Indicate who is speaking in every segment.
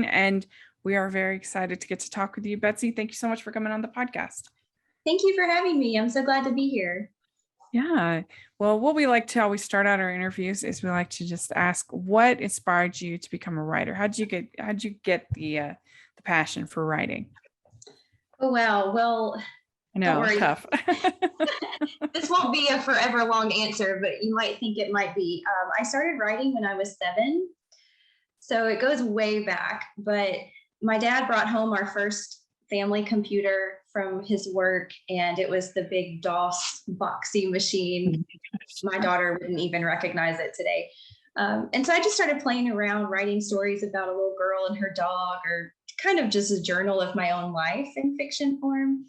Speaker 1: writing, and we are very excited to get to talk with you, Betsy. Thank you so much for coming on the podcast.
Speaker 2: Thank you for having me. I'm so glad to be here.
Speaker 1: Yeah. Well, what we like to always start out our interviews is we like to just ask what inspired you to become a writer. How'd you get the passion for writing?
Speaker 2: Oh, wow. Well,
Speaker 1: I know,
Speaker 2: don't worry.
Speaker 1: tough.
Speaker 2: This won't be a forever long answer, but you might think it might be. I started writing when I was 7. So it goes way back, but my dad brought home our first family computer from his work, and it was the big DOS boxy machine. My daughter wouldn't even recognize it today. And so I just started playing around, writing stories about a little girl and her dog, or kind of just a journal of my own life in fiction form.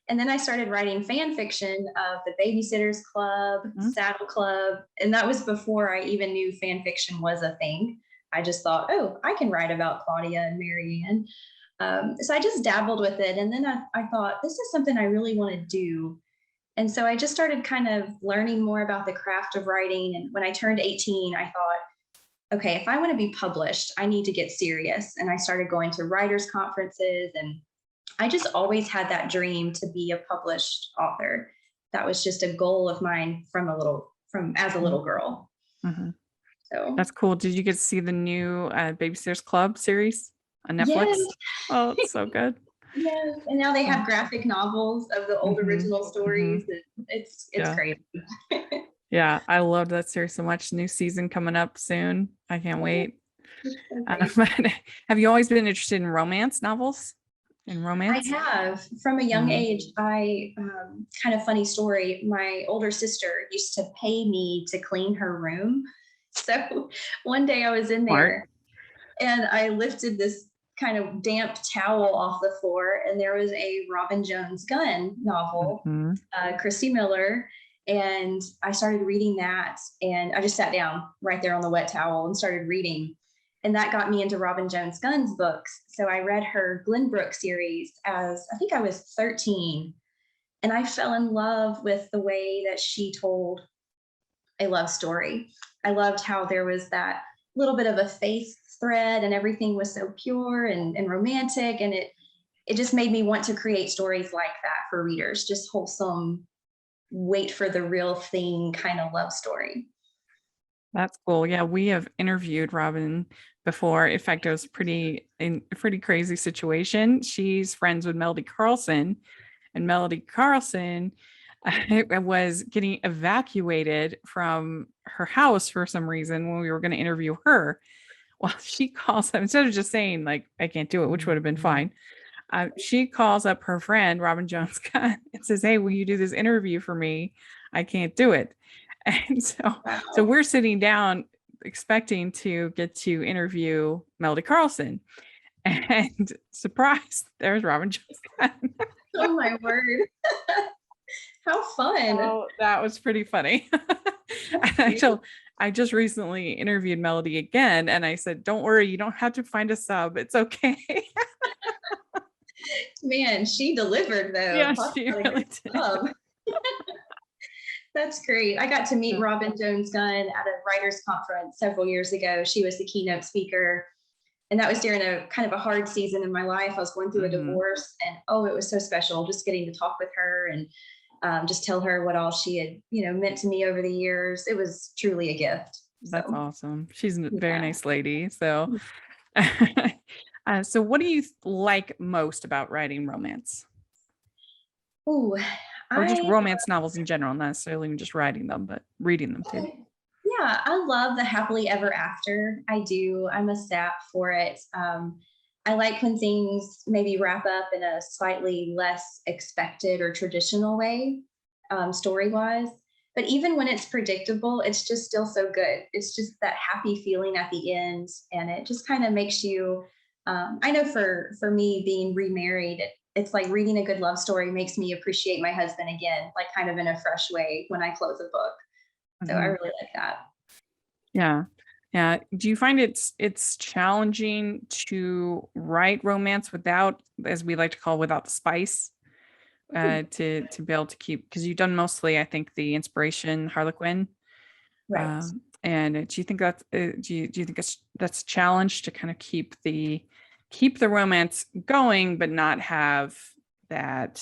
Speaker 2: And then I started writing fan fiction of the Babysitters Club, Saddle Club, and that was before I even knew fan fiction was a thing. I just thought, oh, I can write about Claudia and Marianne. So I just dabbled with it. And then I thought, this is something I really want to do. And so I just started kind of learning more about the craft of writing. And when I turned 18, I thought, okay, if I want to be published, I need to get serious. And I started going to writers' conferences, and I just always had that dream to be a published author. That was just a goal of mine as a little girl.
Speaker 1: Mm-hmm. So that's cool. Did you get to see the new Babysitters Club series on Netflix?
Speaker 2: Yes.
Speaker 1: Oh, it's so good.
Speaker 2: Yes, and now they have graphic novels of the old original stories. It's crazy.
Speaker 1: Yeah, I love that series so much. New season coming up soon. I can't wait. Have you always been interested in romance novels? In romance?
Speaker 2: I have. From a young age. I kind of funny story. My older sister used to pay me to clean her room. So one day I was in there and I lifted this kind of damp towel off the floor, and there was a Robin Jones Gunn novel, Christy Miller. And I started reading that, and I just sat down right there on the wet towel and started reading. And that got me into Robin Jones Gunn's books. So I read her Glenbrook series as I think I was 13. And I fell in love with the way that she told a love story. I loved how there was that little bit of a faith thread, and everything was so pure and romantic. And it just made me want to create stories like that for readers, just wholesome, wait for the real thing kind of love story.
Speaker 1: That's cool. Yeah, we have interviewed Robin before. In fact, it was a pretty crazy situation. She's friends with Melody Carlson, and Melody Carlson was getting evacuated from her house for some reason when we were going to interview her. Well, she calls up, instead of just saying like, I can't do it, which would have been fine. She calls up her friend, Robin Jones Gunn, and says, hey, will you do this interview for me? I can't do it. And so we're sitting down expecting to get to interview Melody Carlson, and surprise, there's Robin Jones Gunn.
Speaker 2: Oh my word. How fun.
Speaker 1: Oh, that was pretty funny. I just recently interviewed Melody again, and I said, don't worry, you don't have to find a sub. It's okay.
Speaker 2: Man, she delivered though.
Speaker 1: Yeah, she really did.
Speaker 2: That's great. I got to meet Robin Jones Gunn at a writers conference several years ago. She was the keynote speaker. And that was during a kind of a hard season in my life. I was going through a divorce, and it was so special just getting to talk with her and just tell her what all she had, meant to me over the years. It was truly a gift.
Speaker 1: That's awesome. She's a very nice lady. So, so what do you like most about writing romance?
Speaker 2: Or
Speaker 1: just romance novels in general, not necessarily just writing them, but reading them too.
Speaker 2: Yeah, I love the happily ever after. I do. I'm a sap for it. I like when things maybe wrap up in a slightly less expected or traditional way, story-wise. But even when it's predictable, it's just still so good. It's just that happy feeling at the end, and it just kind of makes you. I know for me, being remarried, it's like reading a good love story makes me appreciate my husband again, like kind of in a fresh way when I close a book. So I really like that.
Speaker 1: Yeah. Yeah. Do you find it's challenging to write romance without, as we like to call, without the spice, to be able to keep, because you've done mostly, I think, the inspiration Harlequin.
Speaker 2: Right.
Speaker 1: And do you think that's a challenge to kind of keep the keep the romance going, but not have that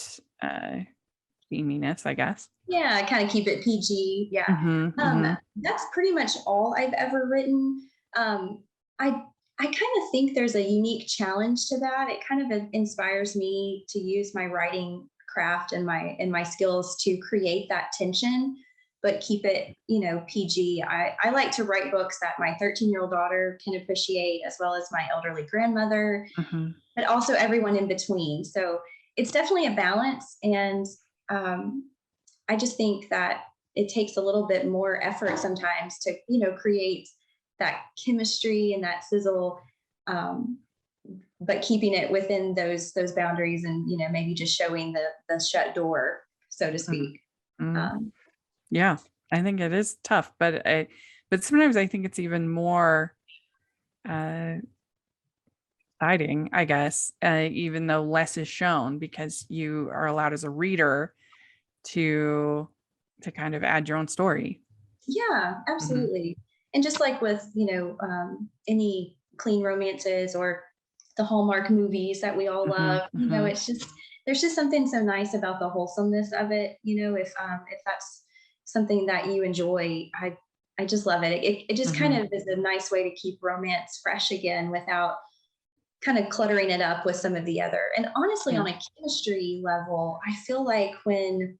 Speaker 1: steaminess, I guess.
Speaker 2: Yeah, kind of keep it PG. Yeah.
Speaker 1: Mm-hmm, mm-hmm,
Speaker 2: That's pretty much all I've ever written. Um, I kind of think there's a unique challenge to that. It kind of inspires me to use my writing craft and my skills to create that tension, but keep it, PG. I like to write books that my 13-year-old daughter can appreciate, as well as my elderly grandmother,
Speaker 1: mm-hmm.
Speaker 2: but also everyone in between. So it's definitely a balance. And um, I just think that it takes a little bit more effort sometimes to, create that chemistry and that sizzle, um, but keeping it within those boundaries, and maybe just showing the shut door, so to speak.
Speaker 1: Mm-hmm.
Speaker 2: Um,
Speaker 1: Yeah, I think it is tough, but sometimes I think it's even more uh exciting, I guess, even though less is shown because you are allowed as a reader to kind of add your own story.
Speaker 2: yeah,
Speaker 1: Hmm.
Speaker 2: absolutely. And just like with any clean romances or the Hallmark movies that we all
Speaker 1: Hmm.
Speaker 2: love,
Speaker 1: Hmm.
Speaker 2: it's just there's just something so nice about the wholesomeness of it. If that's something that you enjoy, I just love it. It just kind
Speaker 1: Hmm.
Speaker 2: of is a nice way to keep romance fresh again without kind of cluttering it up with some of the other. And honestly,
Speaker 1: Yeah.
Speaker 2: on a chemistry level, I feel like when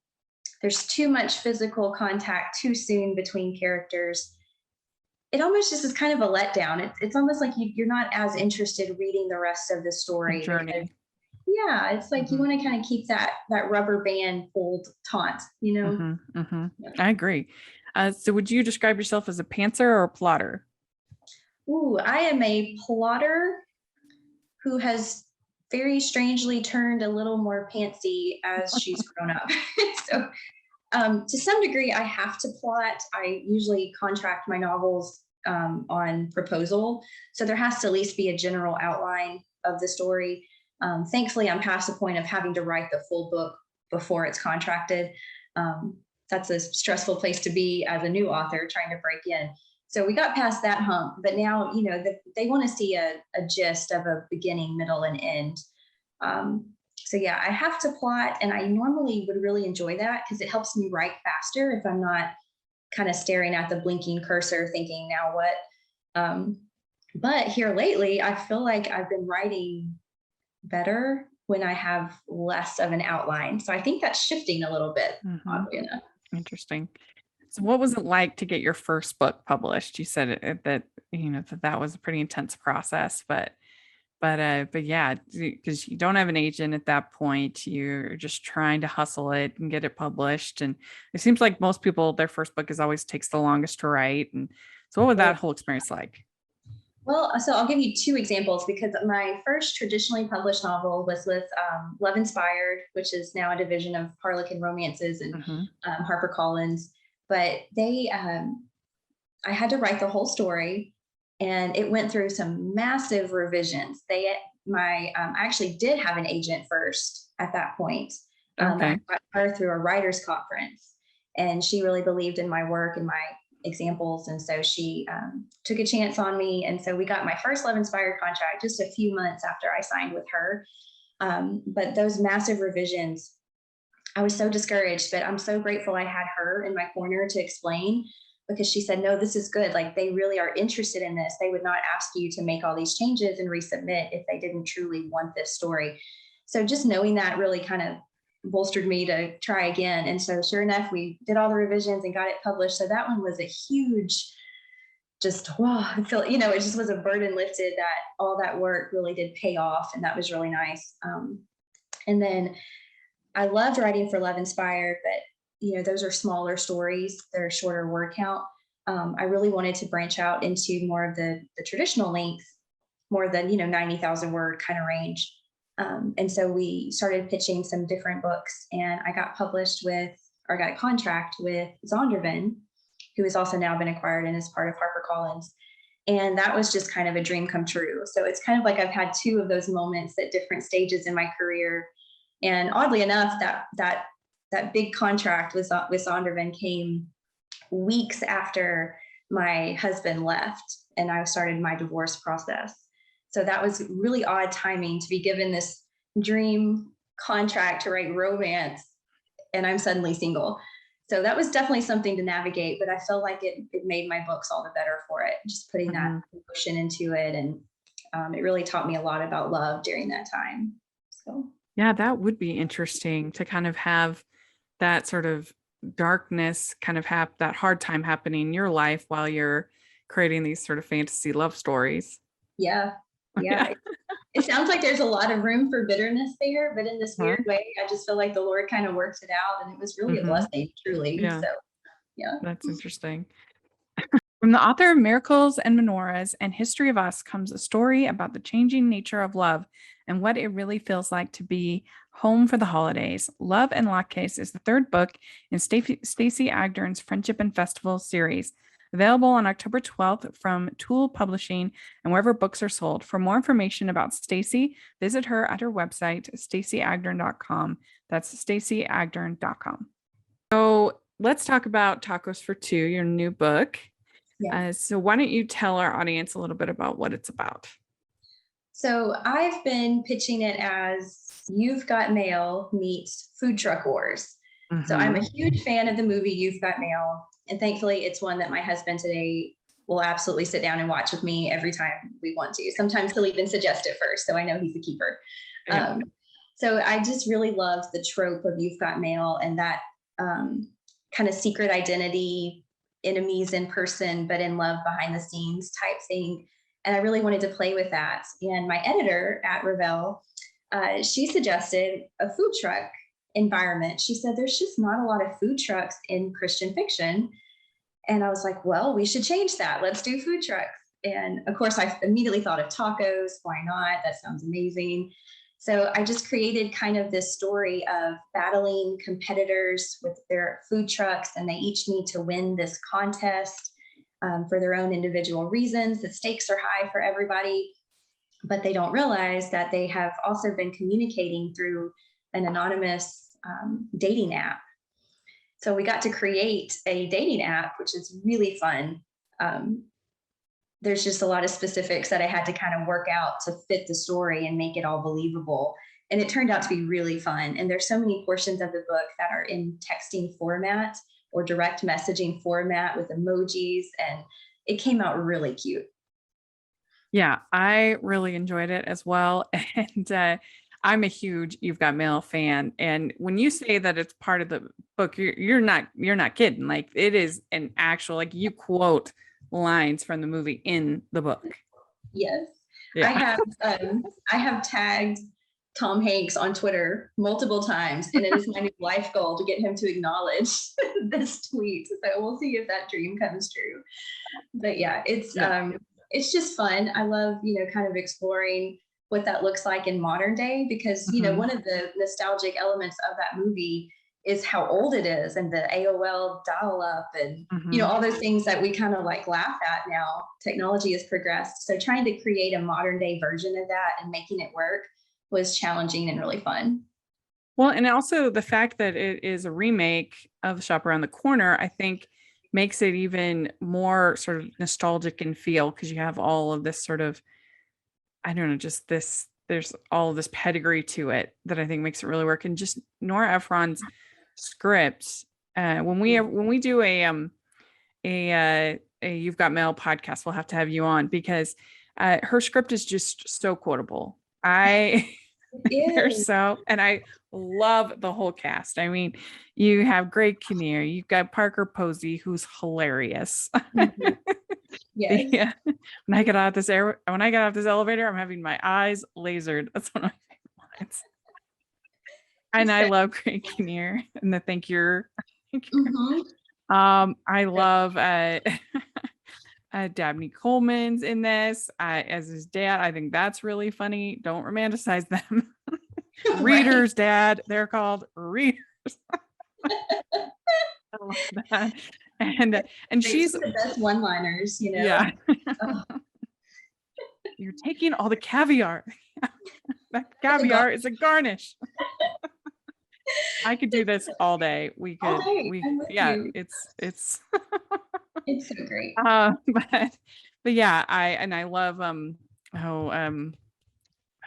Speaker 2: there's too much physical contact too soon between characters, it almost just is kind of a letdown. It's almost like you're not as interested reading the rest of the
Speaker 1: A
Speaker 2: story, because
Speaker 1: journey.
Speaker 2: yeah, it's like you
Speaker 1: Hmm.
Speaker 2: want to kind of keep that rubber band pulled taut.
Speaker 1: Hmm. Hmm.
Speaker 2: Yeah.
Speaker 1: I agree. So would you describe yourself as a pantser or a plotter?
Speaker 2: Ooh, I am a plotter who has very strangely turned a little more pantsy as she's grown up. So to some degree, I have to plot. I usually contract my novels on proposal. So there has to at least be a general outline of the story. Thankfully, I'm past the point of having to write the full book before it's contracted. Um, that's a stressful place to be as a new author trying to break in. So we got past that hump, but now, they want to see a gist of a beginning, middle, and end. So yeah, I have to plot, and I normally would really enjoy that because it helps me write faster if I'm not kind of staring at the blinking cursor thinking, now what? Um, but here lately, I feel like I've been writing better when I have less of an outline. So I think that's shifting a little bit,
Speaker 1: Hmm.
Speaker 2: oddly enough.
Speaker 1: Interesting. So what was it like to get your first book published? You said that that was a pretty intense process, but yeah, because you don't have an agent at that point, you're just trying to hustle it and get it published. And it seems like most people, their first book is always takes the longest to write. And so what was that whole experience like?
Speaker 2: Well, so I'll give you two examples, because my first traditionally published novel was with Love Inspired, which is now a division of Harlequin Romances and
Speaker 1: Hmm.
Speaker 2: HarperCollins. But I had to write the whole story, and it went through some massive revisions. I actually did have an agent first at that point. I
Speaker 1: Okay.
Speaker 2: got her through a writers conference, and she really believed in my work and my examples, and so she took a chance on me. And so we got my first Love Inspired contract just a few months after I signed with her. But those massive revisions, I was so discouraged, but I'm so grateful I had her in my corner to explain, because she said, no, this is good. Like, they really are interested in this. They would not ask you to make all these changes and resubmit if they didn't truly want this story. So just knowing that really kind of bolstered me to try again. And so sure enough, we did all the revisions and got it published. So that one was a huge, just wow, I feel, it just was a burden lifted, that all that work really did pay off. And that was really nice. And then I loved writing for Love Inspired, but those are smaller stories. They're a shorter word count. I really wanted to branch out into more of the traditional length, more than 90,000 word kind of range. And so we started pitching some different books, and I got published with, or got a contract with Zondervan, who has also now been acquired and is part of HarperCollins. And that was just kind of a dream come true. So it's kind of like I've had two of those moments at different stages in my career. And oddly enough, that big contract with Zondervan came weeks after my husband left and I started my divorce process. So that was really odd timing to be given this dream contract to write romance, and I'm suddenly single. So that was definitely something to navigate, but I felt like it made my books all the better for it, just putting that emotion into it. And it really taught me a lot about love during that time. So,
Speaker 1: Yeah, that would be interesting to kind of have that sort of darkness kind of that hard time happening in your life while you're creating these sort of fantasy love stories.
Speaker 2: yeah.
Speaker 1: Yeah.
Speaker 2: Yeah. It sounds like there's a lot of room for bitterness there, but in this
Speaker 1: Huh?
Speaker 2: weird way, I just feel like the Lord kind of works it out, and it was really a
Speaker 1: Hmm.
Speaker 2: blessing, truly.
Speaker 1: Yeah,
Speaker 2: So, yeah.
Speaker 1: that's interesting. From the author of Miracles and Menorahs and History of Us comes a story about the changing nature of love and what it really feels like to be home for the holidays. Love and Latkes is the third book in Stacey Agdern's Friendship and Festival series, available on October 12th from Tool Publishing and wherever books are sold. For more information about Stacey, visit her at her website, staceyagdern.com. That's staceyagdern.com. So let's talk about Tacos for Two, your new book.
Speaker 2: Yeah.
Speaker 1: So why don't you tell our audience a little bit about what it's about?
Speaker 2: So I've been pitching it as You've Got Mail meets Food Truck Wars. So I'm a
Speaker 1: Mhm.
Speaker 2: huge fan of the movie You've Got Mail. And thankfully, it's one that my husband today will absolutely sit down and watch with me every time we want to. Sometimes he'll even suggest it first. So I know he's a keeper.
Speaker 1: Yeah.
Speaker 2: So I just really love the trope of You've Got Mail and that kind of secret identity, enemies in person, but in love behind the scenes type thing. And I really wanted to play with that. And my editor at Revell, she suggested a food truck environment. She said, there's just not a lot of food trucks in Christian fiction. And I was like, well, we should change that. Let's do food trucks. And of course, I immediately thought of tacos. Why not? That sounds amazing. So I just created kind of this story of battling competitors with their food trucks, and they each need to win this contest for their own individual reasons. The stakes are high for everybody, but they don't realize that they have also been communicating through an anonymous dating app. So we got to create a dating app, which is really fun. There's just a lot of specifics that I had to kind of work out to fit the story and make it all believable. And it turned out to be really fun. And there's so many portions of the book that are in texting format or direct messaging format with emojis. And it came out really cute.
Speaker 1: Yeah, I really enjoyed it as well. And I'm a huge You've Got Mail fan. And when you say that it's part of the book, you're not kidding. Like it is an actual, like you quote lines from the movie in the book.
Speaker 2: Yes. I
Speaker 1: Yeah.
Speaker 2: have I have tagged Tom Hanks on Twitter multiple times, and it is my new life goal to get him to acknowledge this tweet. So we'll see if that dream comes true. But yeah,
Speaker 1: Yeah.
Speaker 2: it's just fun. I love, kind of exploring what that looks like in modern day because,
Speaker 1: Mhm.
Speaker 2: one of the nostalgic elements of that movie is how old it is and the AOL dial up and,
Speaker 1: Mhm.
Speaker 2: all those things that we kind of like laugh at now. Technology has progressed. So trying to create a modern day version of that and making it work was challenging and really fun.
Speaker 1: Well, and also the fact that it is a remake of Shop Around the Corner, I think makes it even more sort of nostalgic in feel because you have all of this sort of, I don't know, just this, there's all of this pedigree to it that I think makes it really work. And just Nora Ephron's script, when we do a You've Got Mail podcast, we'll have to have you on because her script is just so quotable. I they're
Speaker 2: It is.
Speaker 1: so, and I love the whole cast. I mean, you have Greg Kinnear, you've got Parker Posey, who's hilarious.
Speaker 2: Mhm. Yes.
Speaker 1: Yeah, when I get out of this elevator, I'm having my eyes lasered. That's one of my favorite lines. And
Speaker 2: She's
Speaker 1: I
Speaker 2: so
Speaker 1: love Greg Kinnear and the thank you.
Speaker 2: mhm.
Speaker 1: I love Dabney Coleman's in this as his dad. I think that's really funny. Don't romanticize them.
Speaker 2: Right.
Speaker 1: Readers, Dad. They're called readers. I love that. And
Speaker 2: Great.
Speaker 1: she's
Speaker 2: Some of the best one-liners.
Speaker 1: yeah.
Speaker 2: Oh,
Speaker 1: You're taking all the caviar. That
Speaker 2: it's a
Speaker 1: caviar is a garnish. I could do this all day.
Speaker 2: all day.
Speaker 1: We
Speaker 2: I'm with
Speaker 1: yeah,
Speaker 2: you.
Speaker 1: it's
Speaker 2: It's so great.
Speaker 1: uh but but yeah, I love oh,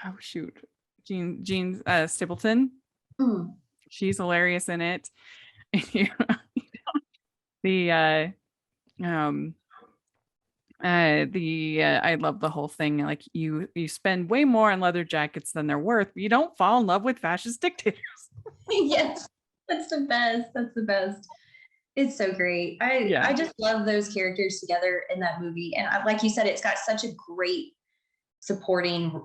Speaker 1: oh shoot, Jean Stapleton.
Speaker 2: Mm.
Speaker 1: She's hilarious in it. the um I love the whole thing. Like you spend way more on leather jackets than they're worth, but you don't fall in love with fascist dictators.
Speaker 2: Yes, that's the best. That's the best. It's so great. I
Speaker 1: Yeah.
Speaker 2: just love those characters together in that movie, and like you said, it's got such a great supporting,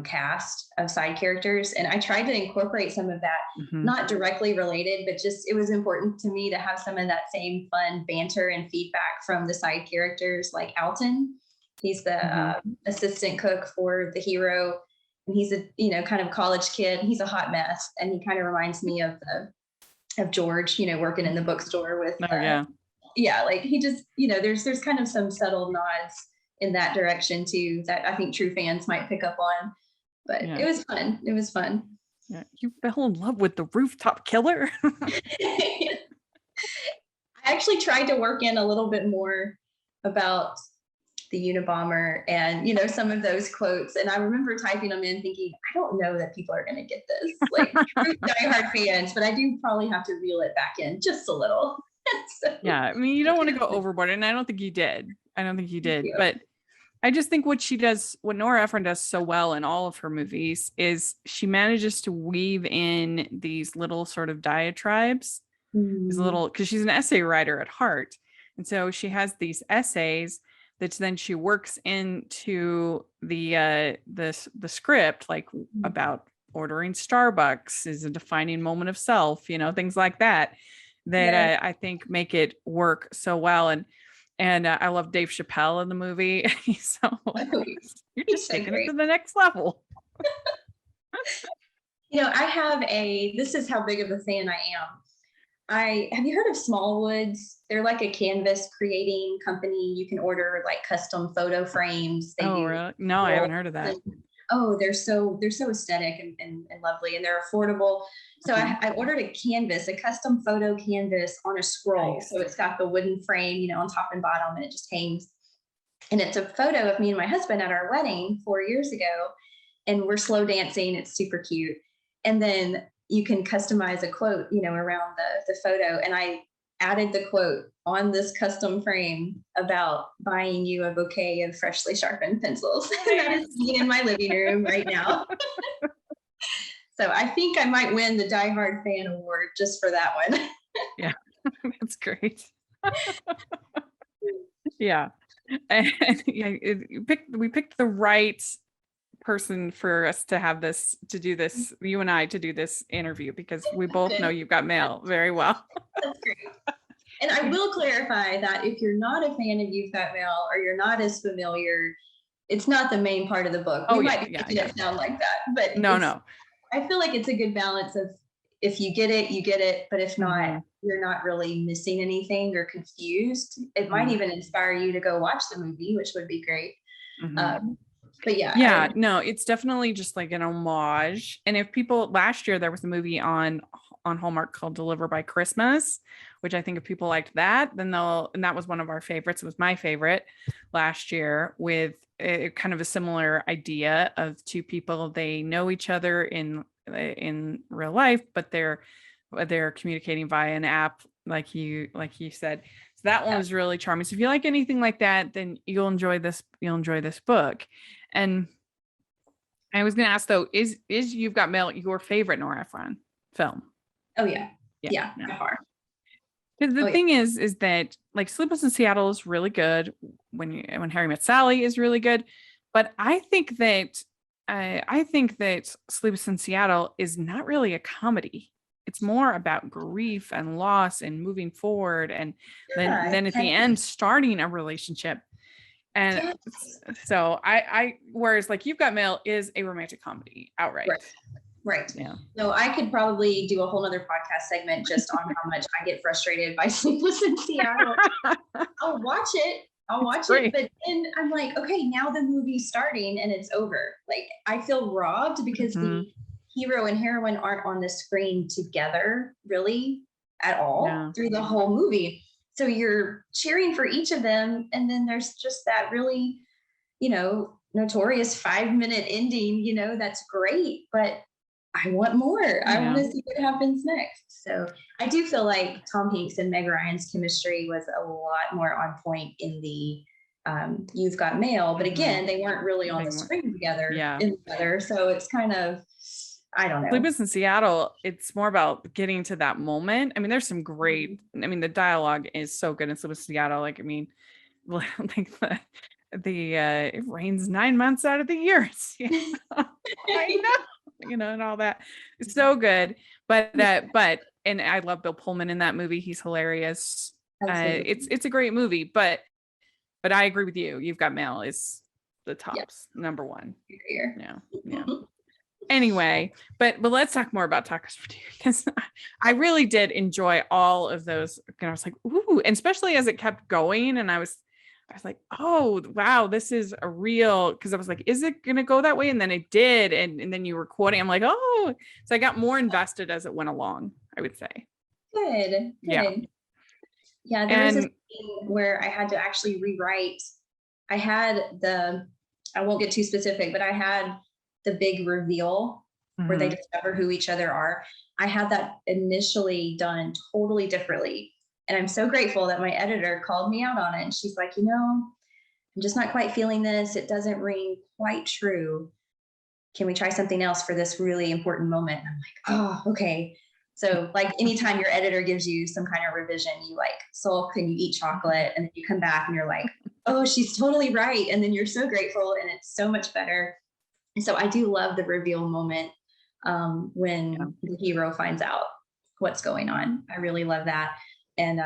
Speaker 2: cast of side characters. And I tried to incorporate some of that,
Speaker 1: Hmm.
Speaker 2: not directly related, but just it was important to me to have some of that same fun banter and feedback from the side characters, like Alton. He's the
Speaker 1: Hmm.
Speaker 2: assistant cook for the hero, and he's a kind of college kid. He's a hot mess, and he kind of reminds me of George, working in the bookstore with
Speaker 1: Oh yeah.
Speaker 2: yeah, like he just, there's kind of some subtle nods in that direction too that I think true fans might pick up on. But
Speaker 1: Yeah.
Speaker 2: it was fun. It was fun.
Speaker 1: Yeah. You fell in love with the rooftop killer.
Speaker 2: I actually tried to work in a little bit more about the Unabomber and some of those quotes. And I remember typing them in thinking, I don't know that people are going to get this, like true diehard fans, but I do probably have to reel it back in just a little. So,
Speaker 1: Yeah. I mean, you don't want to go overboard, and I don't think you did. I don't think you did,
Speaker 2: you.
Speaker 1: but I just think what Nora Ephron does so well in all of her movies is she manages to weave in these little sort of diatribes, these
Speaker 2: Mm.
Speaker 1: little, because she's an essay writer at heart. And so she has these essays that then she works into the script, like about ordering Starbucks is a defining moment of self, things like that,
Speaker 2: Yes.
Speaker 1: that I think make it work so well. And I love Dave Chappelle in the movie. He's so hilarious. You're
Speaker 2: He's
Speaker 1: just
Speaker 2: so
Speaker 1: taking it
Speaker 2: great.
Speaker 1: to the next level.
Speaker 2: This is how big of a fan I am. Have you heard of Smallwoods? They're like a canvas creating company. You can order like custom photo frames. They
Speaker 1: Oh,
Speaker 2: do
Speaker 1: really? No, I haven't heard of that.
Speaker 2: oh, they're so aesthetic and lovely, and they're affordable. So
Speaker 1: Mhm.
Speaker 2: I ordered a canvas, a custom photo canvas on a scroll.
Speaker 1: Nice.
Speaker 2: So it's got the wooden frame, on top and bottom, and it just hangs. And it's a photo of me and my husband at our wedding 4 years ago, and we're slow dancing. It's super cute. And then you can customize a quote, around the photo. And I added the quote on this custom frame about buying you a bouquet of freshly sharpened pencils. That is sitting in my living room right now. So I think I might win the Die Hard Fan Award just for that one.
Speaker 1: Yeah, that's great. Yeah. And yeah, we picked the right person for us to have this, to do this, you and I to do this interview, because we both know
Speaker 2: Good.
Speaker 1: You've Got Mail very well.
Speaker 2: That's great. And I will clarify that if you're not a fan of You've Got Mail or you're not as familiar, it's not the main part of the book.
Speaker 1: Oh
Speaker 2: We
Speaker 1: yeah,
Speaker 2: might be
Speaker 1: yeah,
Speaker 2: making
Speaker 1: yeah.
Speaker 2: it sound like that, but
Speaker 1: No.
Speaker 2: I feel like it's a good balance of if you get it, you get it. But if not,
Speaker 1: Mhm.
Speaker 2: you're not really missing anything or confused. It might
Speaker 1: Mhm.
Speaker 2: even inspire you to go watch the movie, which would be great.
Speaker 1: Mhm.
Speaker 2: But yeah,
Speaker 1: Yeah, no, it's definitely just like an homage. And if people, last year there was a movie on Hallmark called Deliver by Christmas, which I think if people liked that, then and that was one of our favorites. It was my favorite last year, with kind of a similar idea of two people. They know each other in real life, but they're communicating via an app, like you said. So that one was really charming. So if you like anything like that, then you'll enjoy this. You'll enjoy this book. And I was going to ask though, is You've Got Mail your favorite Nora Ephron film?
Speaker 2: oh yeah,
Speaker 1: Yeah,
Speaker 2: yeah,
Speaker 1: no.
Speaker 2: by far.
Speaker 1: Because the
Speaker 2: Oh yeah,
Speaker 1: thing is that like Sleepless in Seattle is really good. When Harry Met Sally is really good, but I think that Sleepless in Seattle is not really a comedy. It's more about grief and loss and moving forward, and then
Speaker 2: yeah,
Speaker 1: then at the end starting a relationship. And
Speaker 2: yeah.
Speaker 1: so I whereas like You've Got Mail is a romantic comedy outright.
Speaker 2: Right. Right.
Speaker 1: Yeah.
Speaker 2: So I could probably do a whole nother podcast segment just on how much I get frustrated by Sleepless in Seattle. I'll watch it.
Speaker 1: Great.
Speaker 2: But then I'm like, okay, now the movie's starting and it's over. Like I feel robbed because
Speaker 1: Mhm.
Speaker 2: the hero and heroine aren't on the screen together really at all
Speaker 1: Yeah.
Speaker 2: through the whole movie. So you're cheering for each of them, and then there's just that really, notorious 5-minute ending, that's great, but I want more. I want
Speaker 1: Yeah.
Speaker 2: to see what happens next. So I do feel like Tom Hanks and Meg Ryan's chemistry was a lot more on point in the You've Got Mail. But
Speaker 1: Mhm.
Speaker 2: again, they weren't really on the
Speaker 1: Being more-
Speaker 2: screen together
Speaker 1: Yeah.
Speaker 2: in together. So it's kind of, I don't know.
Speaker 1: Sleepless in Seattle, it's more about getting to that moment. I mean, there's some great, I mean, the dialogue is so good in Sleepless in Seattle. Like, I mean, like it rains 9 months out of the year. I know, and all that. It's so good. But and I love Bill Pullman in that movie. He's hilarious.
Speaker 2: Absolutely.
Speaker 1: It's a great movie, but I agree with you. You've Got Mail is the
Speaker 2: Yeah.
Speaker 1: tops, number one.
Speaker 2: Here.
Speaker 1: Yeah. Yeah. Anyway, but let's talk more about tacos for two, because I really did enjoy all of those. And I was like, ooh, and especially as it kept going, and I was like, oh wow, this is a real, because I was like, is it gonna go that way? And then it did, and then you were quoting. I'm like, oh, so I got more invested as it went along, I would say.
Speaker 2: Good.
Speaker 1: Yeah.
Speaker 2: Good. Yeah, there was this
Speaker 1: And
Speaker 2: scene where I had to actually rewrite. I had I won't get too specific, but I had the big reveal where they
Speaker 1: mhm.
Speaker 2: discover who each other are. I had that initially done totally differently. And I'm so grateful that my editor called me out on it. And she's like, I'm just not quite feeling this. It doesn't ring quite true. Can we try something else for this really important moment? And I'm like, oh, okay. So like anytime your editor gives you some kind of revision, you like sulk and you eat chocolate, and then you come back and you're like, oh, she's totally right. And then you're so grateful and it's so much better. And so I do love the reveal moment
Speaker 1: Yeah.
Speaker 2: when the hero finds out what's going on. I really love that. And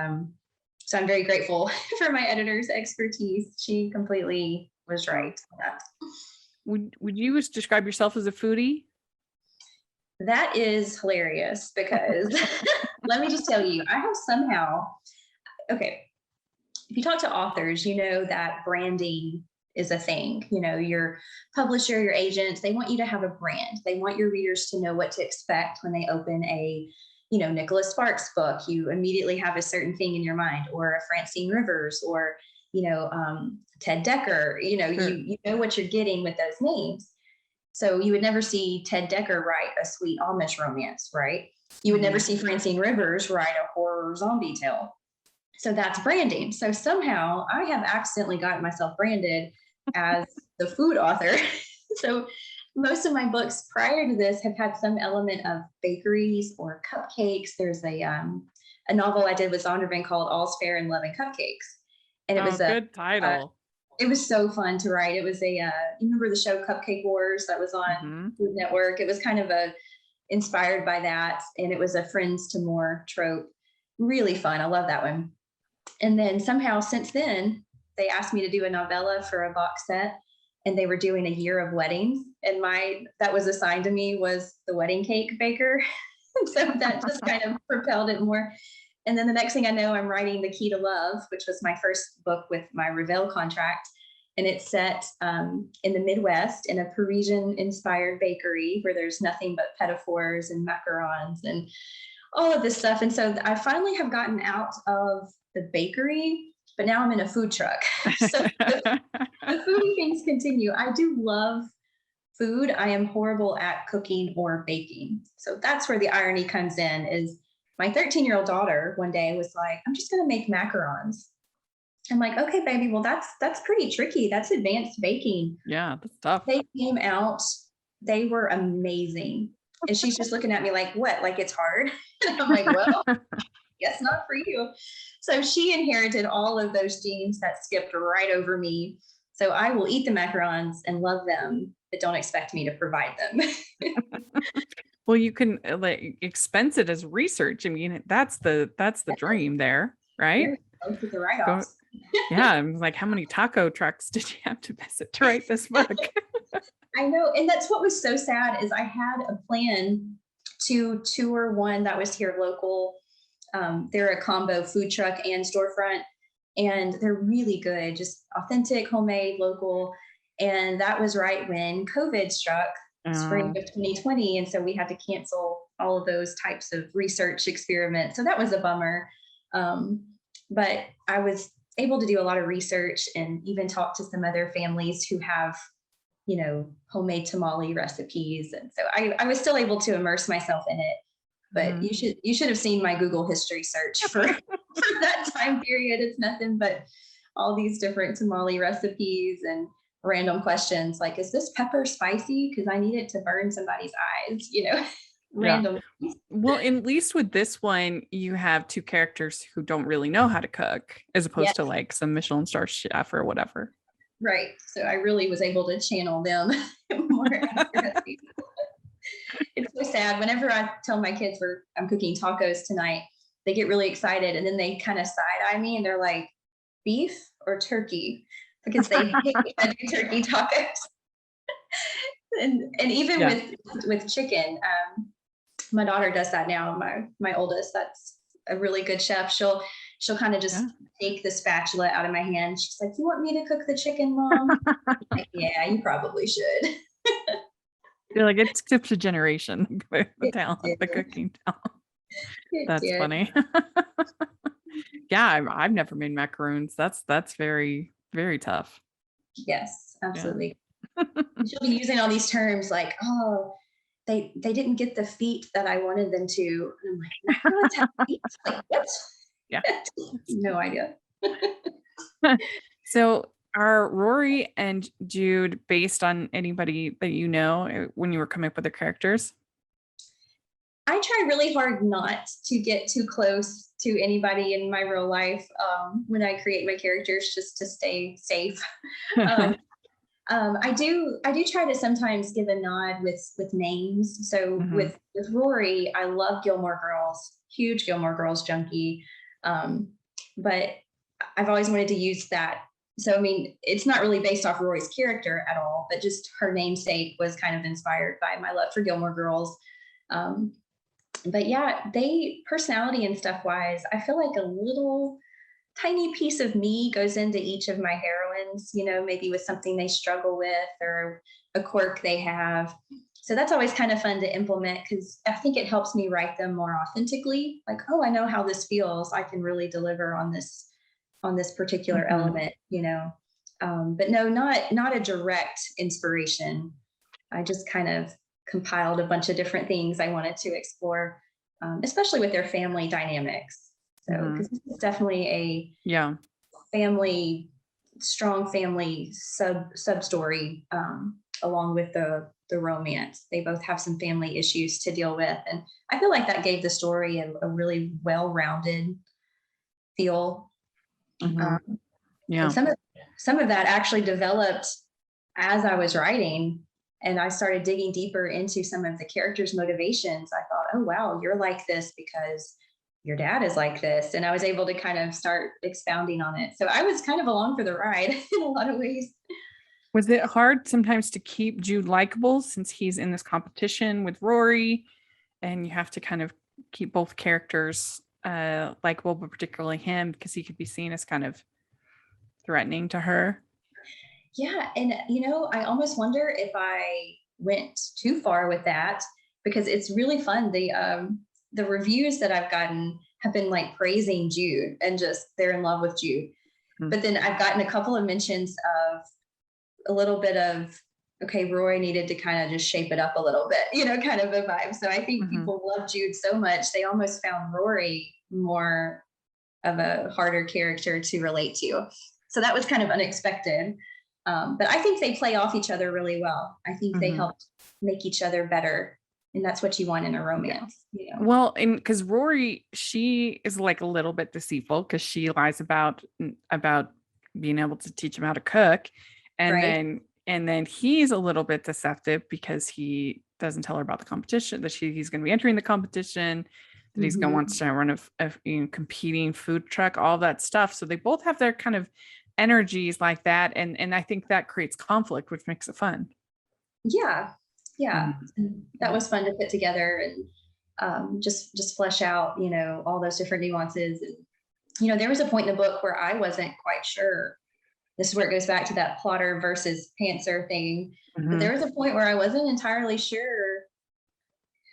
Speaker 2: so I'm very grateful for my editor's expertise. She completely was right on that.
Speaker 1: Would you describe yourself as a foodie?
Speaker 2: That is hilarious because let me just tell you, I have somehow, okay, if you talk to authors, you know that branding is a thing. Your publisher, your agents, they want you to have a brand. They want your readers to know what to expect when they open a, Nicholas Sparks book. You immediately have a certain thing in your mind, or a Francine Rivers, or, Ted Decker.
Speaker 1: Sure.
Speaker 2: You know what you're getting with those names. So you would never see Ted Decker write a sweet Amish romance, right? You would never
Speaker 1: Mhm.
Speaker 2: see Francine Rivers write a horror zombie tale. So that's branding. So somehow I have accidentally gotten myself branded as the food author. So most of my books prior to this have had some element of bakeries or cupcakes. There's a novel I did with Zondervan called All's Fair in Love and Cupcakes. And it
Speaker 1: Oh,
Speaker 2: was
Speaker 1: good
Speaker 2: uh,
Speaker 1: title.
Speaker 2: it was so fun to write. It was you remember the show Cupcake Wars that was on
Speaker 1: Mhm.
Speaker 2: Food Network? It was kind of inspired by that. And it was a friends to more trope. Really fun. I love that one. And then somehow since then, they asked me to do a novella for a box set, and they were doing a year of weddings. And that was assigned to me was the wedding cake baker. So that just kind of propelled it more. And then the next thing I know, I'm writing The Key to Love, which was my first book with my Revell contract. And it's set in the Midwest in a Parisian inspired bakery where there's nothing but petitfours and macarons and all of this stuff. And so I finally have gotten out of the bakery, but now I'm in a food truck. So the foodie things continue. I do love food. I am horrible at cooking or baking. So that's where the irony comes in is my 13-year-old daughter one day was like, I'm just going to make macarons. I'm like, okay, baby, well, that's pretty tricky. That's advanced baking.
Speaker 1: Yeah, that's tough.
Speaker 2: They came out, they were amazing. And she's just looking at me like, what? Like it's hard? And I'm like, well, guess not for you. So she inherited all of those genes that skipped right over me. So I will eat the macarons and love them, but don't expect me to provide them.
Speaker 1: Well, you can like expense it as research. I mean, that's the dream there, right?
Speaker 2: Here, both of the
Speaker 1: Go,
Speaker 2: write-offs.
Speaker 1: yeah. I'm like, how many taco trucks did you have to visit to write this book?
Speaker 2: I know. And that's what was so sad is I had a plan to tour one that was here local. They're a combo food truck and storefront, and they're really good, just authentic, homemade, local. And that was right when COVID struck, spring
Speaker 1: Oh,
Speaker 2: of 2020. And so we had to cancel all of those types of research experiments. So that was a bummer. But I was able to do a lot of research and even talk to some other families who have homemade tamale recipes. And so I was still able to immerse myself in it. But
Speaker 1: Mhm.
Speaker 2: you should have seen my Google history search for that time period. It's nothing but all these different tamale recipes and random questions like, is this pepper spicy? Because I need it to burn somebody's eyes.
Speaker 1: Yeah.
Speaker 2: Random.
Speaker 1: Well, at least with this one, you have two characters who don't really know how to cook, as opposed to
Speaker 2: Yes,
Speaker 1: like some Michelin star chef or whatever.
Speaker 2: right. So I really was able to channel them more accurately. It's so sad. Whenever I tell my kids I'm cooking tacos tonight, they get really excited and then they kind of side eye me and they're like, beef or turkey? Because they hate I do turkey tacos. And even
Speaker 1: Yeah.
Speaker 2: with chicken, my daughter does that now. My oldest, that's a really good chef. She'll kind of just
Speaker 1: Yeah.
Speaker 2: take the spatula out of my hand. She's like, "You want me to cook the chicken, Mom?" I'm like, yeah, you probably should.
Speaker 1: You're like, it skips a generation, the
Speaker 2: It
Speaker 1: talent, the
Speaker 2: did.
Speaker 1: cooking talent.
Speaker 2: It
Speaker 1: That's
Speaker 2: did.
Speaker 1: funny. Yeah, I've never made macaroons. That's very, very tough.
Speaker 2: Yes,
Speaker 1: Yeah.
Speaker 2: absolutely. She'll be using all these terms like, "Oh, they didn't get the feet that I wanted them to." And I'm like, "Macarons have feet?" Like, what?
Speaker 1: Yeah.
Speaker 2: No idea.
Speaker 1: So are Rory and Jude based on anybody that you know when you were coming up with the characters?
Speaker 2: I try really hard not to get too close to anybody in my real life when I create my characters, just to stay safe. Um, I do try to sometimes give a nod with names. So
Speaker 1: Hmm.
Speaker 2: with Rory, I love Gilmore Girls, huge Gilmore Girls junkie. Um, but I've always wanted to use that. So I mean, it's not really based off Rory's character at all, but just her namesake was kind of inspired by my love for Gilmore Girls. Um, but yeah, they personality and stuff wise, I feel like a little tiny piece of me goes into each of my heroines, maybe with something they struggle with or a quirk they have. So that's always kind of fun to implement because I think it helps me write them more authentically. Like, oh, I know how this feels. I can really deliver on this particular
Speaker 1: Hmm.
Speaker 2: element. But no, not a direct inspiration. I just kind of compiled a bunch of different things I wanted to explore, especially with their family dynamics. So,
Speaker 1: Hmm.
Speaker 2: because this is definitely a
Speaker 1: Yeah.
Speaker 2: family, strong family sub story, along with the romance. They both have some family issues to deal with, and I feel like that gave the story a really well rounded feel.
Speaker 1: Hmm.
Speaker 2: Um, and
Speaker 1: Yeah.
Speaker 2: some of that actually developed as I was writing and I started digging deeper into some of the characters' motivations. I thought, oh wow, you're like this because your dad is like this. And I was able to kind of start expounding on it. So I was kind of along for the ride in a lot of ways.
Speaker 1: Was it hard sometimes to keep Jude likable since he's in this competition with Rory and you have to kind of keep both characters likable, but particularly him because he could be seen as kind of threatening to her?
Speaker 2: Yeah. And, I almost wonder if I went too far with that because it's really fun. The reviews that I've gotten have been like praising Jude and just they're in love with Jude.
Speaker 1: Mm.
Speaker 2: But then I've gotten a couple of mentions of a little bit of, okay, Roy needed to kind of just shape it up a little bit, kind of a vibe. So I think
Speaker 1: Mhm.
Speaker 2: people love Jude so much, they almost found Rory more of a harder character to relate to. So that was kind of unexpected. But I think they play off each other really well. I think they
Speaker 1: Mhm.
Speaker 2: helped make each other better. And that's what you want in a
Speaker 1: Yeah.
Speaker 2: romance.
Speaker 1: Well, and because Rory, she is like a little bit deceitful because she lies about being able to teach him how to cook, and
Speaker 2: Right?
Speaker 1: then he's a little bit deceptive because he doesn't tell her about the competition that he's going to be entering the competition, that he's going to want
Speaker 2: Mm-hmm.
Speaker 1: to run a competing food truck, all that stuff. So they both have their kind of energies like that, and I think that creates conflict, which makes it fun.
Speaker 2: Yeah. Yeah.
Speaker 1: Mhm.
Speaker 2: And that
Speaker 1: Yeah.
Speaker 2: was fun to put together and just flesh out, all those different nuances. And, there was a point in the book where I wasn't quite sure. This is where it goes back to that plotter versus pantser thing. But
Speaker 1: Mhm.
Speaker 2: there was a point where I wasn't entirely sure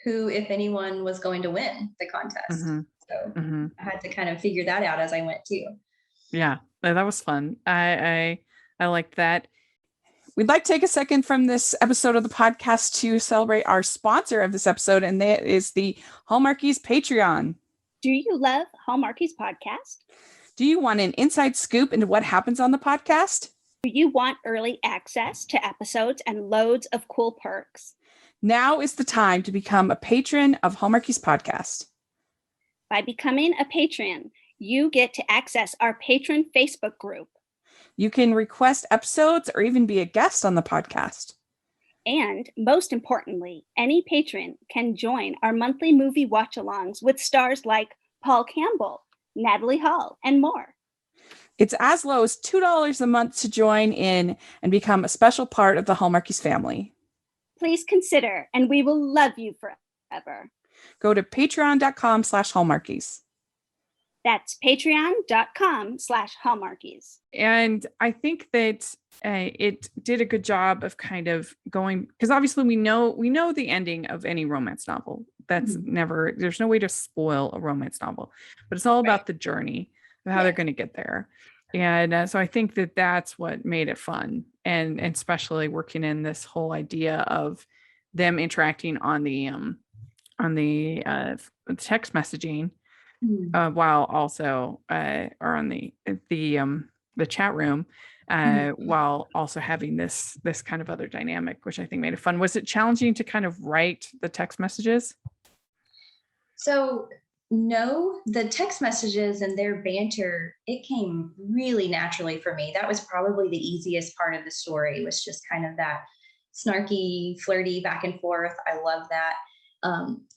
Speaker 2: who, if anyone, was going to win the contest.
Speaker 1: Mhm.
Speaker 2: So
Speaker 1: Mhm.
Speaker 2: I had to kind of figure that out as I went too.
Speaker 1: Yeah, that was fun. I liked that. We'd like to take a second from this episode of the podcast to celebrate our sponsor of this episode, and that is the Hallmarkies Patreon.
Speaker 3: Do you love Hallmarkies podcast?
Speaker 1: Do you want an inside scoop into what happens on the podcast?
Speaker 3: Do you want early access to episodes and loads of cool perks?
Speaker 1: Now is the time to become a patron of Hallmarkies podcast.
Speaker 3: By becoming a patron, you get to access our patron Facebook group.
Speaker 1: You can request episodes or even be a guest on the podcast.
Speaker 3: And most importantly, any patron can join our monthly movie watch-alongs with stars like Paul Campbell, Natalie Hall, and more.
Speaker 1: It's as low as $2 a month to join in and become a special part of the Hallmarkies family.
Speaker 3: Please consider, and we will love you forever.
Speaker 1: Go to patreon.com/Hallmarkies.
Speaker 3: That's patreon.com/Hallmarkies.
Speaker 1: And I think that it did a good job of kind of going, because obviously we know the ending of any romance novel. That's never, there's no way to spoil a romance novel, but it's all about the journey of how they're going to get there. And so I think that that's what made it fun, and especially working in this whole idea of them interacting on the text messaging, while also or on the chat room, while also having this kind of other dynamic, which I think made it fun. Was it challenging to kind of write the text messages?
Speaker 2: So no, the text messages and their banter, it came really naturally for me. That was probably the easiest part of the story, was just kind of that snarky, flirty back and forth. I love that.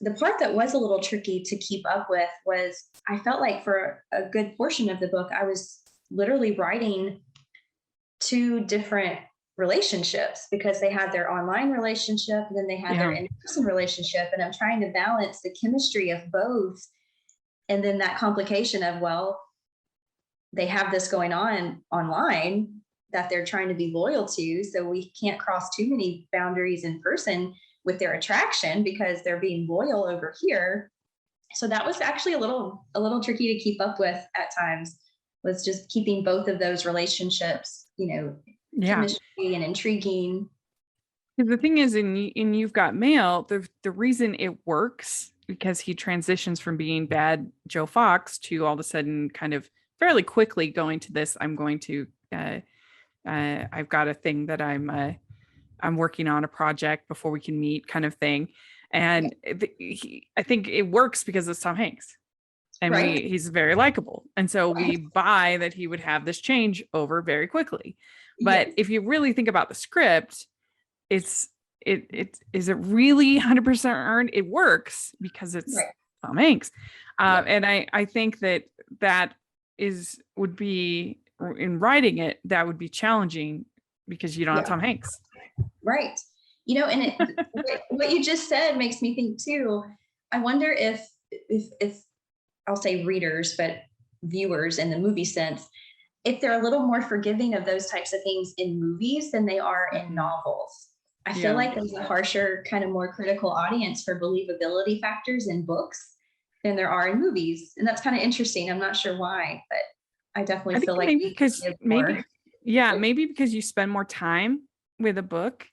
Speaker 2: The part that was a little tricky to keep up with was, I felt like for a good portion of the book, I was literally writing two different relationships, because they had their online relationship and then they had their in-person relationship. And I'm trying to balance the chemistry of both. And then that complication of, well, they have this going on online that they're trying to be loyal to. So we can't cross too many boundaries in person with their attraction, because they're being loyal over here. So that was actually a little tricky to keep up with at times, was just keeping both of those relationships, chemistry and intriguing.
Speaker 1: The thing is, in You've Got Mail, the reason it works, because he transitions from being bad Joe Fox to all of a sudden kind of fairly quickly going to this, I've got a thing that I'm working on, a project before we can meet kind of thing. And I think it works because it's Tom Hanks. And he's very likable. And so we buy that he would have this change over very quickly. But if you really think about the script, is it really 100% earned? It works because it's Tom Hanks. And I think that would be, in writing it, that would be challenging because you don't have Tom Hanks.
Speaker 2: Right. And what you just said makes me think too, I wonder if I'll say readers, but viewers in the movie sense, if they're a little more forgiving of those types of things in movies than they are in novels. I feel like there's a harsher, kind of more critical audience for believability factors in books than there are in movies. And that's kind of interesting. I'm not sure why, but I definitely feel like
Speaker 1: maybe because you spend more time with a book,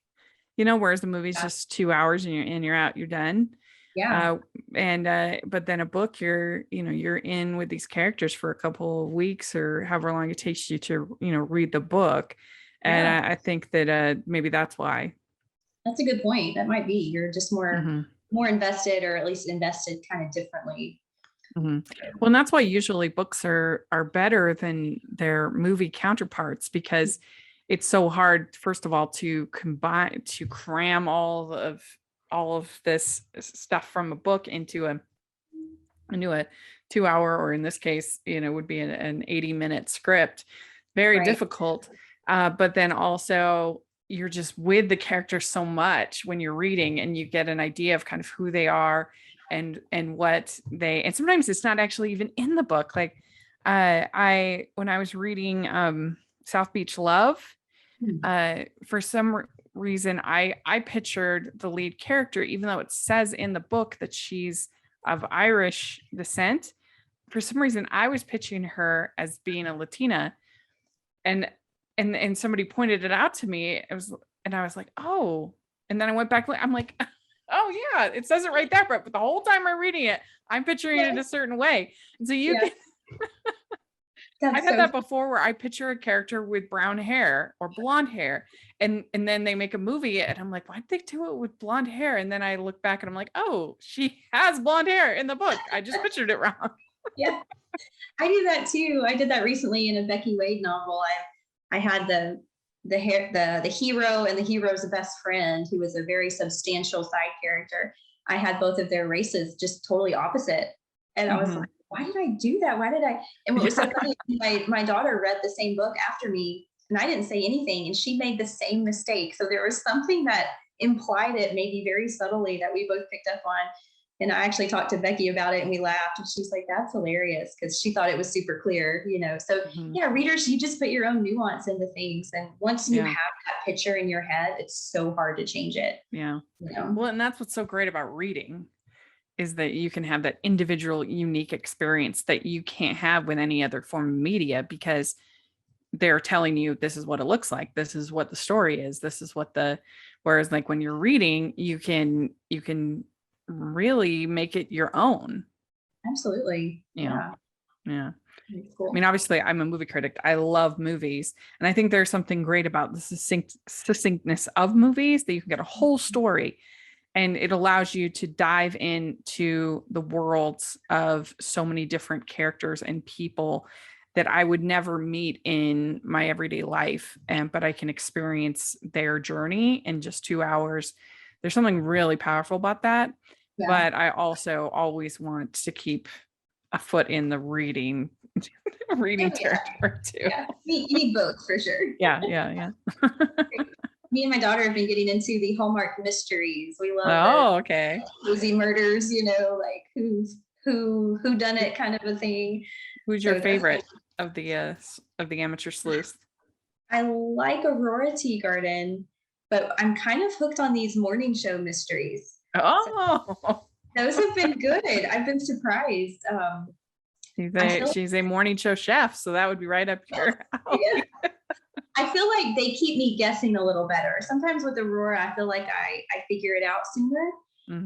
Speaker 1: whereas the movie's just 2 hours and you're out, you're done. But then a book, you're in with these characters for a couple of weeks or however long it takes you to, read the book. And I think that maybe that's why.
Speaker 2: That's a good point. That might be, you're just more invested, or at least invested kind of differently.
Speaker 1: Well, and that's why usually books are better than their movie counterparts, because it's so hard, first of all, to cram all of this stuff from a book into a 2 hour, or in this case, would be an 80-minute script. Very difficult. But then also you're just with the character so much when you're reading, and you get an idea of kind of who they are and what they, and sometimes it's not actually even in the book. Like when I was reading South Beach Love, for some reason I pictured the lead character, even though it says in the book that she's of Irish descent, for some reason I was picturing her as being a Latina. And and somebody pointed it out to me. And I was like, oh, and then I went back, I'm like, oh yeah, it says it right there, but the whole time I'm reading it, I'm picturing it a certain way. And so you can, I've had that before where I picture a character with brown hair or blonde hair, and then they make a movie and I'm like, why'd they do it with blonde hair? And then I look back and I'm like, oh, she has blonde hair in the book. I just pictured it wrong.
Speaker 2: Yeah, I do that too. I did that recently in a Becky Wade novel. I had the hero and the hero's best friend, who was a very substantial side character. I had both of their races just totally opposite, and I was like, why did I do that? Why did I? And what was so funny, my daughter read the same book after me, and I didn't say anything, and she made the same mistake. So there was something that implied it, maybe very subtly, that we both picked up on. And I actually talked to Becky about it and we laughed, and she's like, that's hilarious, because she thought it was super clear, So yeah, readers, you just put your own nuance into things. And once you have that picture in your head, it's so hard to change it.
Speaker 1: Yeah. Well, and that's what's so great about reading, is that you can have that individual, unique experience that you can't have with any other form of media, because they're telling you this is what it looks like. This is what the story is. This is what whereas like when you're reading, you can really make it your own.
Speaker 2: Absolutely.
Speaker 1: Yeah.
Speaker 2: Cool.
Speaker 1: I mean, obviously I'm a movie critic. I love movies. And I think there's something great about the succinctness of movies, that you can get a whole story, and it allows you to dive into the worlds of so many different characters and people that I would never meet in my everyday life. But I can experience their journey in just 2 hours. There's something really powerful about that. Yeah. But I also always want to keep a foot in the reading territory too.
Speaker 2: Yeah. You need both for sure.
Speaker 1: Yeah.
Speaker 2: Me and my daughter have been getting into the Hallmark mysteries. We love cozy murders, like who done it kind of a thing.
Speaker 1: Who's your favorite of the amateur sleuths?
Speaker 2: I like Aurora Teagarden, but I'm kind of hooked on these morning show mysteries.
Speaker 1: Oh,
Speaker 2: so those have been good. I've been surprised.
Speaker 1: She's a morning show chef, so that would be right up here.
Speaker 2: Yeah. I feel like they keep me guessing a little better. Sometimes with Aurora, I feel like I figure it out sooner.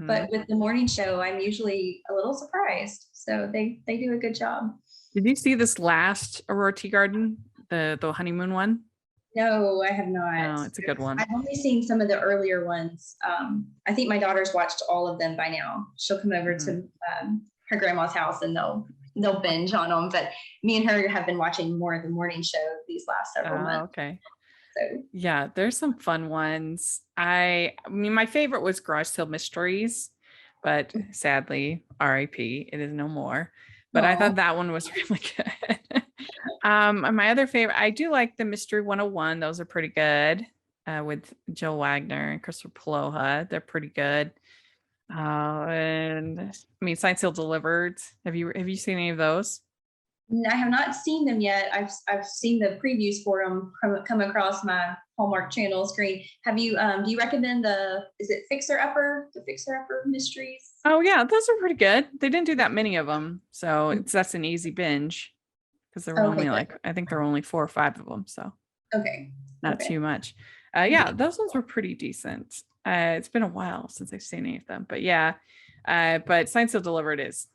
Speaker 2: But with the morning show, I'm usually a little surprised. So they do a good job.
Speaker 1: Did you see this last Aurora Teagarden, the honeymoon one?
Speaker 2: No, I have not.
Speaker 1: No, it's a good one.
Speaker 2: I've only seen some of the earlier ones. I think my daughter's watched all of them by now. She'll come over to her grandma's house and they'll binge on them. But me and her have been watching more of the morning show these last several months.
Speaker 1: Okay.
Speaker 2: So
Speaker 1: yeah, there's some fun ones. I mean, my favorite was Garage Sale Mysteries, but sadly, R.I.P. It is no more. But I thought that one was really good. My other favorite, I do like the Mystery 101. Those are pretty good. With Jill Wagner and Christopher Paloha. They're pretty good. And I mean, Signed, Sealed, Delivered. Have you seen any of those?
Speaker 2: I have not seen them yet. I've seen the previews for them come across my Hallmark Channel screen. Have you? Do you recommend is it Fixer Upper Mysteries?
Speaker 1: Oh yeah, those are pretty good. They didn't do that many of them, so that's an easy binge, because there were only I think there were only 4 or 5 of them, so not too much. Yeah, those ones were pretty decent. It's been a while since I've seen any of them, but yeah. But Signed, Sealed, Delivered is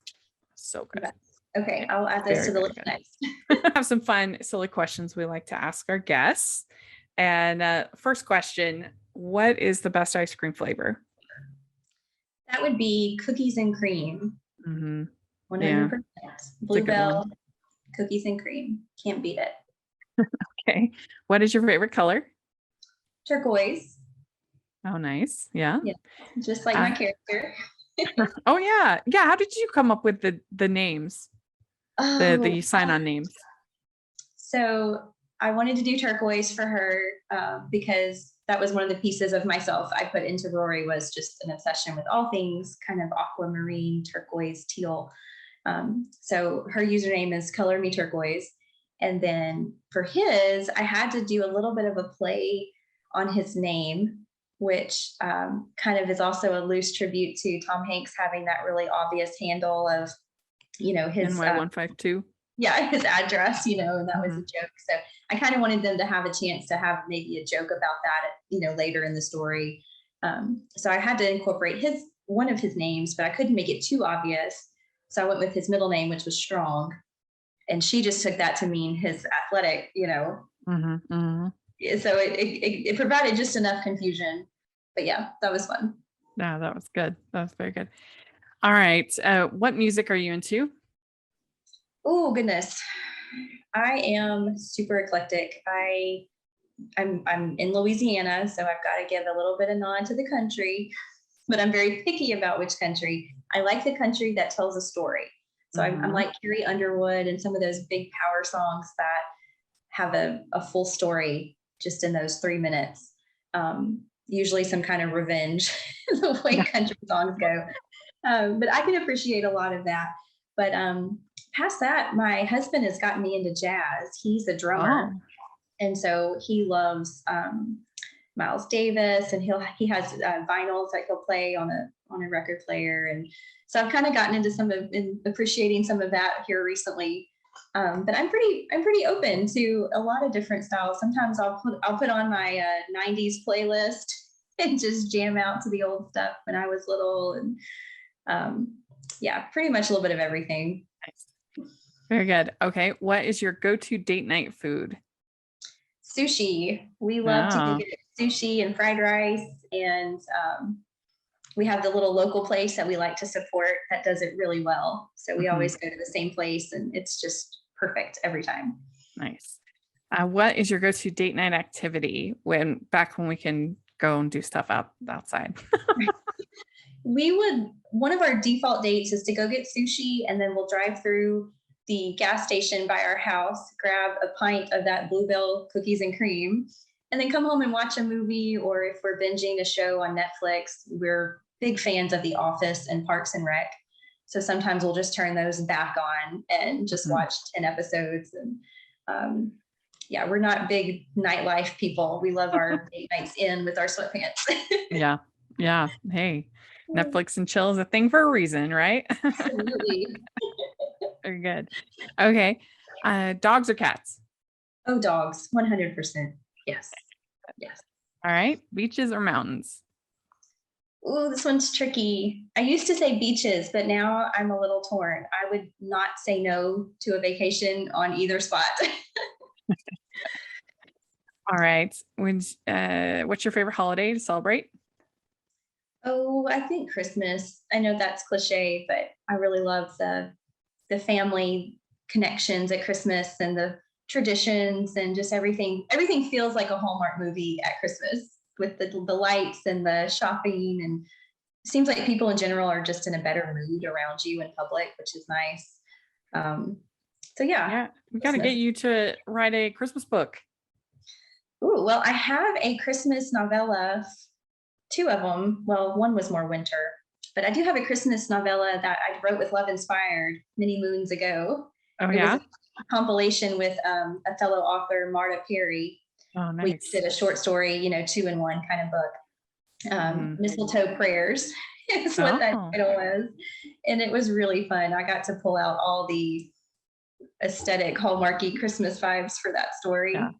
Speaker 1: so good.
Speaker 2: Okay, I'll add those to the list next.
Speaker 1: Have some fun, silly questions we like to ask our guests. And first question, what is the best ice cream flavor?
Speaker 2: That would be cookies and cream. 100%. Bluebell, cookies and cream. Can't beat it.
Speaker 1: Okay. What is your favorite color?
Speaker 2: Turquoise.
Speaker 1: Oh, nice. Yeah.
Speaker 2: Just like my character.
Speaker 1: Oh, yeah. Yeah. How did you come up with the names? The sign-on names.
Speaker 2: So I wanted to do turquoise for her because that was one of the pieces of myself I put into Rory, was just an obsession with all things kind of aquamarine, turquoise, teal. So her username is Color Me Turquoise. And then for his, I had to do a little bit of a play on his name, which kind of is also a loose tribute to Tom Hanks having that really obvious handle of his
Speaker 1: NY152.
Speaker 2: His address, and that was a joke. So I kind of wanted them to have a chance to have maybe a joke about that, later in the story. So I had to incorporate one of his names, but I couldn't make it too obvious. So I went with his middle name, which was Strong. And she just took that to mean his athletic,
Speaker 1: Mm-hmm.
Speaker 2: So it provided just enough confusion. But yeah, that was fun.
Speaker 1: Yeah, that was good. That was very good. All right. What music are you into?
Speaker 2: Oh goodness. I am super eclectic. I'm in Louisiana, so I've got to give a little bit of nod to the country, but I'm very picky about which country. I like the country that tells a story. So I'm like Carrie Underwood and some of those big power songs that have a full story just in those 3 minutes. Usually some kind of revenge, the way country songs go. But I can appreciate a lot of that. But past that, my husband has gotten me into jazz. He's a drummer.
Speaker 1: Oh.
Speaker 2: And so he loves Miles Davis, and he has vinyls that he'll play on a record player. And so I've kind of gotten into appreciating some of that here recently. But I'm pretty open to a lot of different styles. Sometimes I'll put on my 90s playlist and just jam out to the old stuff when I was little. And pretty much a little bit of everything.
Speaker 1: Nice. Very good. Okay. What is your go-to date night food?
Speaker 2: Sushi. We love to get sushi and fried rice. And we have the little local place that we like to support that does it really well. So we always go to the same place, and it's just perfect every time.
Speaker 1: Nice. What is your go-to date night activity when we can go and do stuff outside?
Speaker 2: One of our default dates is to go get sushi, and then we'll drive through the gas station by our house, grab a pint of that Bluebell cookies and cream, and then come home and watch a movie. Or if we're binging a show on Netflix, we're big fans of The Office and Parks and Rec. So sometimes we'll just turn those back on and just watch 10 episodes. And we're not big nightlife people. We love our date nights in with our sweatpants.
Speaker 1: Yeah. Yeah. Hey, Netflix and chill is a thing for a reason, right?
Speaker 2: Absolutely.
Speaker 1: Very good. Okay. Dogs or cats?
Speaker 2: Oh, dogs. 100%. Yes. Yes.
Speaker 1: All right. Beaches or mountains?
Speaker 2: Oh, this one's tricky. I used to say beaches, but now I'm a little torn. I would not say no to a vacation on either spot.
Speaker 1: All right. What's your favorite holiday to celebrate?
Speaker 2: Oh, I think Christmas. I know that's cliche, but I really love the family connections at Christmas and the traditions and just everything. Everything feels like a Hallmark movie at Christmas with the lights and the shopping. And it seems like people in general are just in a better mood around you in public, which is nice.
Speaker 1: Yeah, we got to get you to write a Christmas book.
Speaker 2: Ooh, well, I have a Christmas novella, 2 of them. Well, one was more winter, but I do have a Christmas novella that I wrote with Love Inspired many moons ago.
Speaker 1: Oh,
Speaker 2: it
Speaker 1: yeah?
Speaker 2: was a compilation with a fellow author, Marta Perry.
Speaker 1: Oh, nice.
Speaker 2: We did a short story, 2-in-1 kind of book. Mistletoe Prayers is what that title was. And it was really fun. I got to pull out all the aesthetic Hallmarky Christmas vibes for that story.
Speaker 1: Yeah.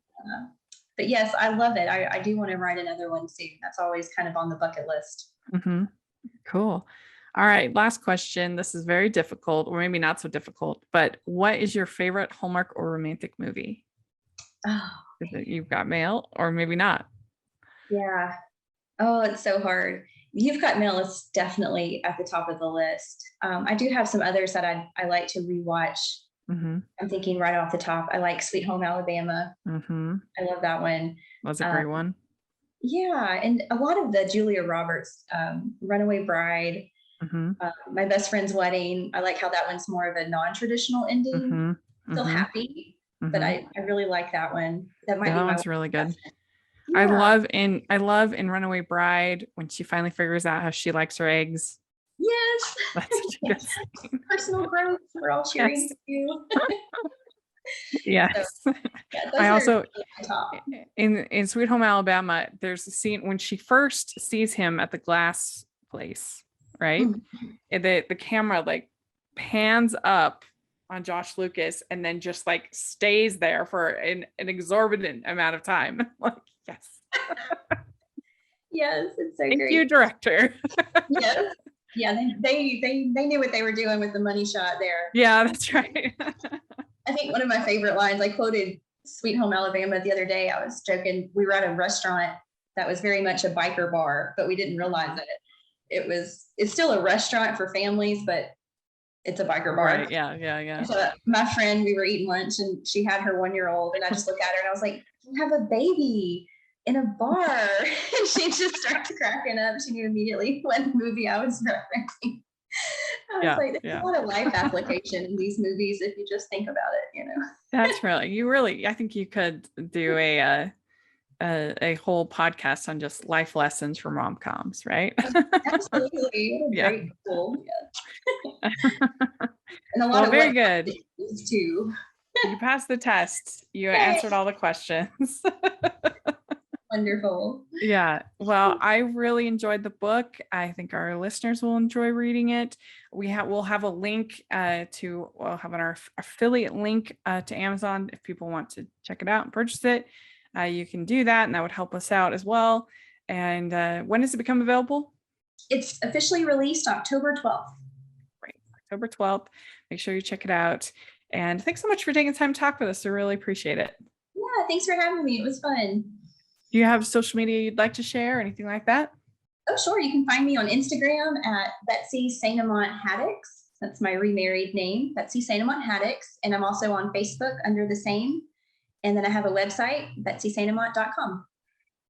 Speaker 2: But yes, I love it. I do want to write another one soon. That's always kind of on the bucket list.
Speaker 1: Cool. All right. Last question. This is very difficult, or maybe not so difficult, but what is your favorite Hallmark or romantic movie?
Speaker 2: Oh,
Speaker 1: Is it You've Got Mail, or maybe not?
Speaker 2: yeah. Oh, it's so hard. You've Got Mail is definitely at the top of the list. I do have some others that I like to rewatch. I'm thinking right off the top, I like Sweet Home Alabama. I love that one.
Speaker 1: That's a great one.
Speaker 2: Yeah. And a lot of the Julia Roberts, Runaway Bride, My Best Friend's Wedding. I like how that one's more of a non-traditional ending. Still happy, but I really like that one. That might be my
Speaker 1: one's really good.
Speaker 2: Yeah.
Speaker 1: I love in Runaway Bride when she finally figures out how she likes her eggs.
Speaker 2: Yes.
Speaker 1: That's such a good scene.
Speaker 2: Personal growth. We're all sharing with you.
Speaker 1: Yes.
Speaker 2: So,
Speaker 1: I also
Speaker 2: really
Speaker 1: in Sweet Home Alabama, there's a scene when she first sees him at the glass place, right? And the camera like pans up on Josh Lucas and then just like stays there for an exorbitant amount of time. Like, yes.
Speaker 2: Yes, it's so
Speaker 1: Thank
Speaker 2: great.
Speaker 1: you, director.
Speaker 2: Yes. Yeah, they knew what they were doing with the money shot there.
Speaker 1: Yeah, that's right.
Speaker 2: I think one of my favorite lines, I quoted Sweet Home Alabama the other day. I was joking. We were at a restaurant that was very much a biker bar, but we didn't realize that it's still a restaurant for families, but it's a biker bar.
Speaker 1: Right. Yeah.
Speaker 2: So my friend, we were eating lunch and she had her 1-year-old, and I just looked at her and I was like, you have a baby in a bar. And she just started cracking up. She knew immediately what movie I was referencing. I was like, there's a lot of life application in these movies if you just think about it,
Speaker 1: That's really, I think you could do a whole podcast on just life lessons from rom-coms, right?
Speaker 2: Absolutely. What a great tool. Yeah. And a lot of
Speaker 1: very good.
Speaker 2: Too.
Speaker 1: You passed the test. You answered all the questions.
Speaker 2: Wonderful.
Speaker 1: Yeah. Well, I really enjoyed the book. I think our listeners will enjoy reading it. We'll have a link we'll have our affiliate link to Amazon if people want to check it out and purchase it. You can do that, and that would help us out as well. And when does it become available?
Speaker 2: It's officially released October 12th.
Speaker 1: Right, October 12th. Make sure you check it out. And thanks so much for taking the time to talk with us. I really appreciate it.
Speaker 2: Yeah, thanks for having me. It was fun.
Speaker 1: Do you have social media you'd like to share or anything like that?
Speaker 2: Oh, sure. You can find me on Instagram at Betsy St Amant Haddix. That's my remarried name, Betsy St Amant Haddix. And I'm also on Facebook under the same. And then I have a website, BetsyStAmant.com.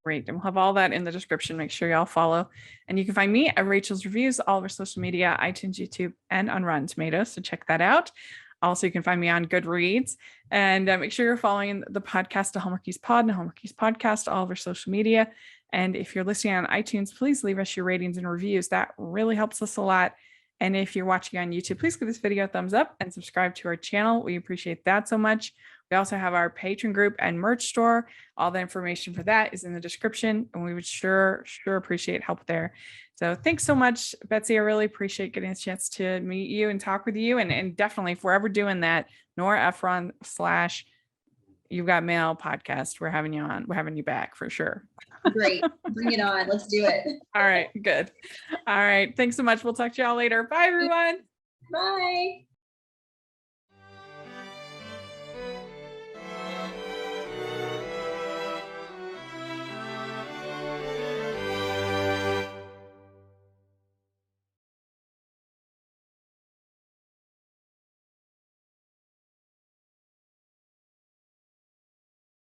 Speaker 1: Great. And we'll have all that in the description. Make sure y'all follow. And you can find me at Rachel's Reviews, all of our social media, iTunes, YouTube, and on Rotten Tomatoes. So check that out. Also, you can find me on Goodreads, and make sure you're following the podcast, the Hallmarkies Pod and Hallmarkies Podcast, all of our social media. And if you're listening on iTunes, please leave us your ratings and reviews. That really helps us a lot. And if you're watching on YouTube, please give this video a thumbs up and subscribe to our channel. We appreciate that so much. We also have our Patreon group and merch store. All the information for that is in the description, and we would sure appreciate help there. So thanks so much, Betsy. I really appreciate getting a chance to meet you and talk with you. And definitely, if we're ever doing that, Nora Ephron / You've Got Mail podcast, we're having you on. We're having you back for sure.
Speaker 2: Great. Bring it on. Let's do it.
Speaker 1: All right. Good. All right. Thanks so much. We'll talk to y'all later. Bye, everyone.
Speaker 2: Bye.